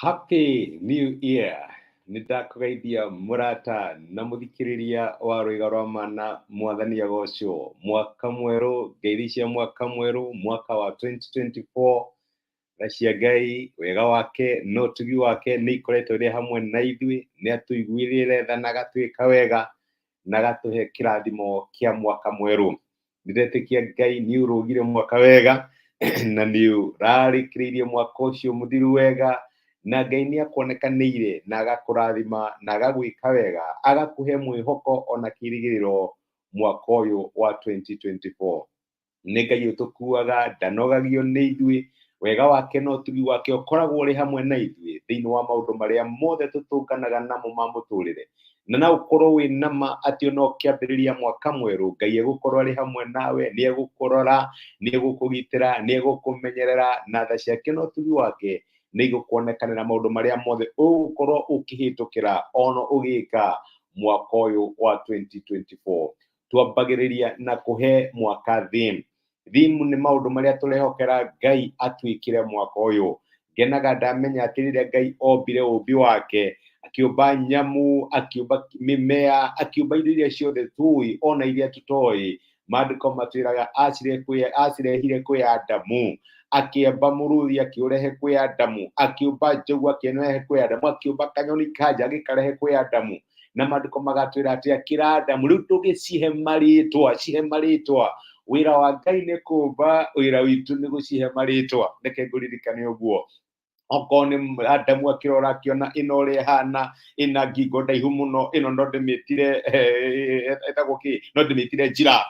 Happy New Year! Nĩndakũgeithia mũrata na mũthikĩrĩria wa rwĩga rwa mana mwathani agocwo. Mwaka mwerũ, ngeithi cia mwaka mwerũ, mwaka wa 2024. Na cia Ngai, wega wake, no ũtugi wake nĩ ikoretwo irĩ hamwe na ithuĩ, nĩ atũiguĩrĩire tha na agatwĩka wega na agatũhe kĩrathimo kĩa mwaka mwerũ. Ndĩretĩkia Ngai nĩ ũrũgire mwaka wega na nĩ ũrarĩkĩrĩirie mwaka ũcio mũthiru wega, na Ngai nĩ akuonekanĩire na agakũrathima na agagwĩka wega, agakũhe mwĩhoko ona kĩĩrĩgĩrĩro mwaka ũyũ wa 2024. Nĩ Ngai ũtũkuaga, ndanogagio nĩ ithuĩ, wega wake no ũtugi wake ũkoragwo ũrĩ hamwe na ithuĩ thĩinĩ wa maũndũ marĩa mothe tũtũnganaga namo ma mũtũrĩre. Na no ũkorwo wĩ nama atĩ ona ũkĩambĩrĩria mwaka mwerũ, Ngai egũkorwo arĩ hamwe nawe, nĩ egũkũrora, nĩ egũkũgitĩra, nĩ egũkũmenyerera, na tha ciake na ũtugi wake nĩ igũkuonekanĩra maũndũ marĩa mothe ũgũkorwo ũkĩhĩtũkĩra ona ũgĩka mwaka ũyũ wa 2024. Twambagĩrĩria na kũhe mwaka theme. Theme nĩ maũndũ marĩa tũrehokera Ngai atwĩkĩre mwaka ũyũ. Ngenaga ndamenya atĩ rĩrĩa Ngai ombire ũmbi wake, akĩũmba nyamũ, akĩũmba mĩmea, akĩũmba indo iria ciothe tũĩ ona iria tũtoĩ, maandĩko matwĩraga acirehire kwĩ Adamu, akĩamba mũrũthi akĩũrehe kwĩ Adamu, akĩũmba njogu akĩrehe kwĩ Adamu, akĩũmba kanyoni kanja agĩkarehe kwĩ Adamu, na maandĩko magatwĩra atĩ akĩra Adamu, rĩu tũgĩcihe marĩtwa, cihe marĩtwa. Wĩra wa Ngai nĩ kũmba, wĩra witũ nĩ gũcihe marĩtwa. Reke ngũririkane ũguo. Okorwo nĩ Adamu akĩrora akĩona ĩno ũrĩa ĩhana, ĩna ngingo ndaihu mũno, ĩno no ndĩmĩtire ĩtagwo kĩ, no ndĩmĩtire njira.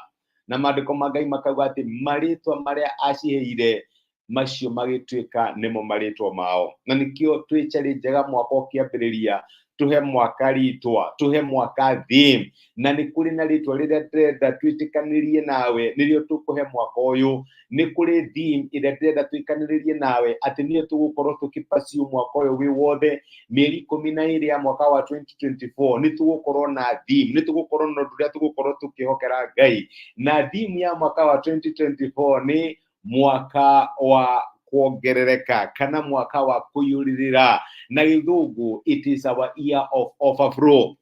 Na maandĩko ma Ngai makauga atĩ marĩtwa marĩa aciheire macio magĩtuĩka nĩmo marĩtwa mao. Na nĩkĩo twĩ challenge mwaka ũkĩambĩrĩria, tuhe mwaka ritwa, tuhe mwaka theme, na nĩ kũrĩ na ritwa rĩrĩa ndĩrenda twĩtĩkanĩrie nawe nĩrĩo tũkũhe mwaka ũyũ. Nĩ kũrĩ theme ĩrĩa ndĩrenda twĩkanĩrĩrie nawe atĩ nĩyo tũgũkorwo tũkĩpaciu mwaka ũyũ wĩ wothe. Mĩeri 12 ya mwaka wa 2024 nĩ tũgũkorwo na theme, nĩ tũgũkorwo na ũndũ ũrĩa tũgũkorwo tũkĩhokera Ngai. Na theme ya mwaka wa 2024 nĩ mwaka wa kuongerereka kana mwaka wa kũiyũrĩrĩra. Na gĩthũngũ, it is our year of overflow.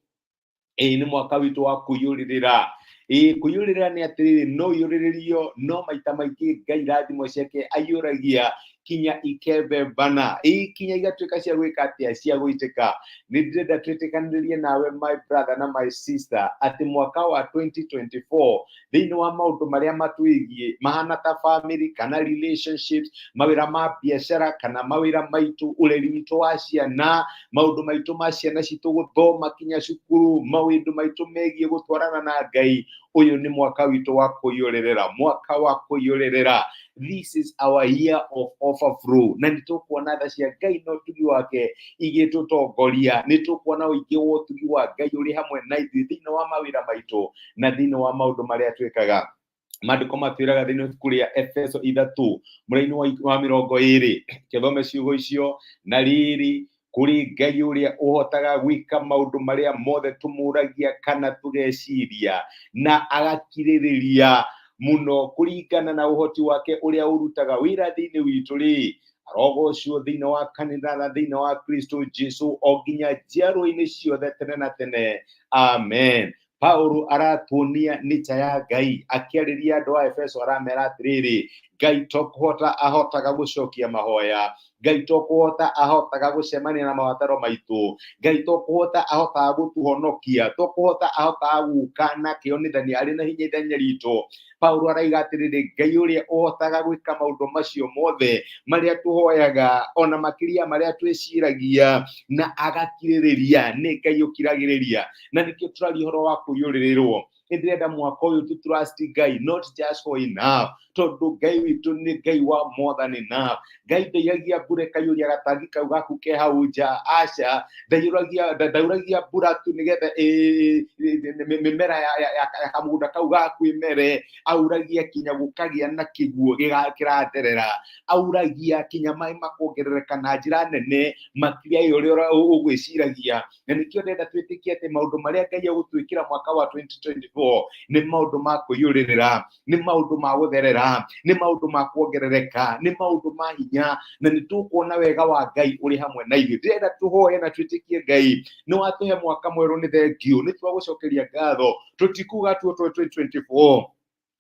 Nĩ mwaka witũ wa kũiyũrĩrĩra. Kũiyũrĩrĩra nĩ atĩrĩrĩ, no iyũrĩrĩrio, no maita maingĩ Ngai irathimo ciake aiyũragia kinya ikembembana, kinya igatuĩka cia gwĩka atĩa, cia gũitĩka. Nĩ ndĩrenda twĩtĩkanĩrĩrie nawe my brother na my sister atĩ mwaka wa 2024 thĩinĩ wa maũndũ marĩa matwĩgiĩ mahana ta family kana relationships, mawĩra ma biacara kana mawĩra maitũ, ũreri witũ wa ciana, maũndũ maitũ ma ciana citũ gũthoma kinya cukuru, maũndũ maitũ megiĩ gũtwarana na Ngai. Ũyũ nĩ mwaka witũ wa kũiyũrĩrĩra, mwaka wa kũiyũrĩrĩra. This is our year of overflow. Na nĩ tũkuona tha cia Ngai na ũtugi wake igĩtũtongoria. Nĩ tũkuona ũingĩ wa ũtugi wa Ngai ũrĩ hamwe na ithuĩ thĩinĩ wa mawĩra maitũ na thĩinĩ wa maũndũ marĩa twĩkaga. Maandĩko matwĩraga thĩinĩ wa ibuku rĩa Efeso 3 mũraini wa 20 kĩthome ciugo icio, na rĩrĩ kũrĩ Ngai ũrĩa ũhotaga gwĩka maũndũ marĩa mothe tũmũragia kana tũgeciria, na agakirĩrĩria mũno kũringana na ũhoti wake ũrĩa ũrutaga wĩra thĩinĩ witũ rĩ, arogocwo thĩinĩ wa kanitha na thĩinĩ wa Kristo Jesu o nginya njiarwa-inĩ ciothe tene na tene. Amen. Paulo aratuonia nĩta ya Ngai akĩarĩria andũ a Efeso, aramera atĩrĩrĩ, Ngai to kũhota ahotaga gũcokia mahoya, Ngai to kũhota ahotaga gũcemania na mabataro maitũ, Ngai to kũhota ahotaga gũtũhonokia, to kũhota ahotaga gũka na kĩonithania arĩ na hinya ithenya ritũ. Paulo araiga atĩrĩrĩ, Ngai ũrĩa ũhotaga gwĩka maũndũ macio mothe marĩa tũhoyaga ona makĩria marĩa twĩciragia, na agakirĩrĩria. Nĩ Ngai ũkiragĩrĩria. Na nĩkĩo tũraria ũhoro wa kũiyũrĩrĩrwo. Nĩ ndĩrenda mwaka ũyũ tũ trust Ngai, not just for enough, tondũ Ngai witũ nĩ Ngai wa more than enough. Ngai ndairagia mbura ĩkaiyũria gatangi kau gaku ke hau nja, aca, ndauragia mbura tu nĩgetha mĩmera ya kamũgũnda kau gaku ĩmere, auragia kinya gũkagĩa na kĩguũ kĩratherera, auragia kinya maĩ makuongerereka na njĩra nene makĩria ya ũrĩa ũgwĩciragia. Na nĩkĩo ndĩrenda twĩtĩkie atĩ maũndũ marĩa Ngai egũtwĩkĩra mwaka wa 2024 2024 nĩ maũndũ ma kũiyũrĩrĩra, nĩ maũndũ ma gũtherera, nĩ maũndũ ma kuongerereka, nĩ maũndũ ma hinya, na nĩ tũkuona wega wa Ngai ũrĩ hamwe na ithuĩ. Ndĩrenda tũhoye na twĩtĩkie Ngai nĩ watũhe mwaka mwerũ, nĩ thengio, nĩ twagũcokeria ngatho. Tũtikuga tu 2024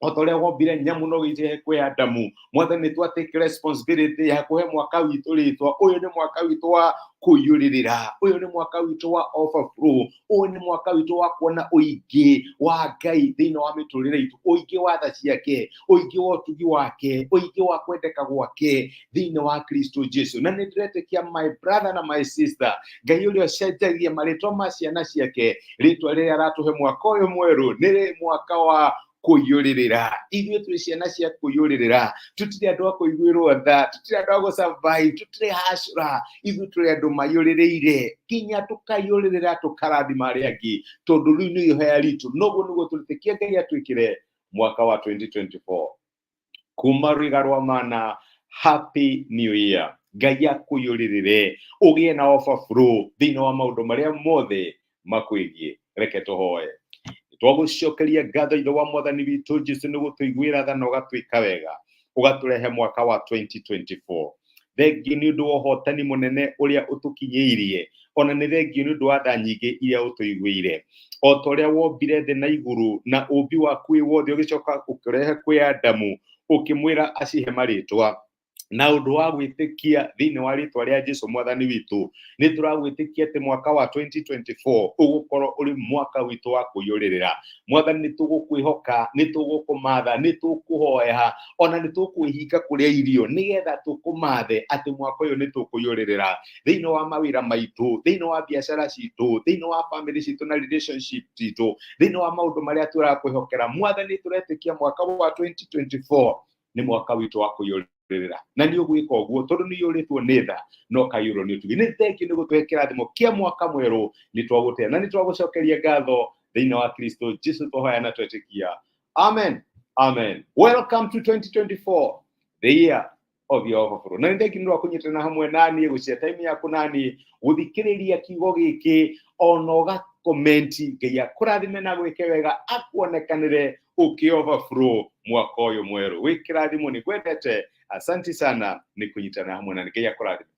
otorĩa wombire nyamu no gĩitĩhe kwĩ Adamu. Mwathani nĩ twatake responsibility ya kũhe mwaka witũ rĩtwa. Ũyũ nĩ mwaka witũ wa kũiyũrĩrĩra, ũyũ nĩ mwaka witũ wa overflow, ũyũ nĩ mwaka witũ wa kuona ũingĩ wa Ngai thĩinĩ wa mĩtũrĩre itũ, ũingĩ wa tha ciake, ũingĩ wa ũtugi wake, ũingĩ wa kwendeka gwake thĩinĩ wa Kristo Jesu. Na nĩ ndĩretĩkia my brother na my sister, Ngai ũrĩa ũcenjagia marĩtwa ma ciana ciake, rĩtwa rĩrĩa aratũhe mwaka ũyũ mwerũ nĩ mwaka wa kũiyũrĩrĩra. Ithuĩ tũrĩ ciana cia kũiyũrĩrĩra, tũtirĩ andũ a kũiguĩrwo tha, tũtirĩ andũ a gũsurvive, tũtirĩ hacũra, ithuĩ tũrĩ andũ maiyũrĩrĩire, kinya tũkaiyũrĩrĩra tũkarathima arĩa angĩ, tondũ rĩu nĩ ihoya ritũ. Noguo nĩguo tũrĩtĩkia Ngai atwĩkĩre mwaka wa 2024 kuma rũiga rwa mana. Happy New Year. Ngai akũiyũrĩrĩre, ũgĩe na overflow thĩinĩ wa maũndũ marĩa mothe makwĩgiĩ. Reke tũhoye. Twagũcokeria ngatho ithe wa Mwathani witũ Jesũ nĩ gũtũiguĩra tha na ũgatwĩka wega, ũgatũrehe mwaka wa 2024. Thengiũ nĩ ũndũ wa ũhotani mũnene ũrĩa ũtũkinyĩirie, ona nĩ thengiũ nĩ ũndũ wa tha nyingĩ iria ũtũiguĩire. O ta ũrĩa wombire thĩ na igũrũ na ũmbi waku wĩ wothe ũgĩcoka ũkĩrehe kwĩ Adamu, ũkĩmwĩra acihe marĩtwa na ũndũ wa gwĩtĩkia thĩinĩ wa rĩtwa rĩa Jesũ Mwathani witũ. Nĩ tũragwĩtĩkia atĩ mwaka wa 2024 ũgũkorwo ũrĩ mwaka witũ wa kũiyũrĩrĩra. Mwathani nĩ tũgũkwĩhoka, nĩ tũgũkũmatha, nĩ tũkũhoya, ona nĩ tũkwĩhinga kũrĩa irio nĩgetha tũkũmathe atĩ mwaka ũyũ nĩ tũkũiyũrĩrĩra thĩinĩ wa mawĩra maitũ, thĩinĩ wa biacara citũ, thĩinĩ wa family citũ na relationship citũ, thĩinĩ wa maũndũ marĩa tũrakwĩhokera. Mwathani tũretĩkia mwaka wa 2024 nĩ mwaka witũ wa kũiyũrĩrĩra, na nĩ ũgwĩka ũguo tondũ nĩ yũrĩtwo nĩ tha no kaiyũrwo nĩ ũtugi. Nĩ thengiũ nĩ gũtũhe kĩrathimo kĩa mwaka mwerũ, nĩ twagũtĩa na nĩ twagũcokeria ngatho thĩinĩ wa Kristo Jesũ tũhoya na twetĩkia. Amen. Amen. Welcome to 2024, the year of your overflow. Na nĩ thengiũ nĩ wakũnyitana hamwe naniĩ, gũcia time yaku naniĩ, gũthikĩrĩria kiugo gĩkĩ, ona ũgakomenti. Ngai akũrathime na gwĩke wega, akuonekanĩre ũkĩ overflow mwaka ũyũ mwerũ. Wĩ kĩrathimo nĩ kwendete. Asante sana nĩ kũnyitana hamwe na Ngai akũrathime.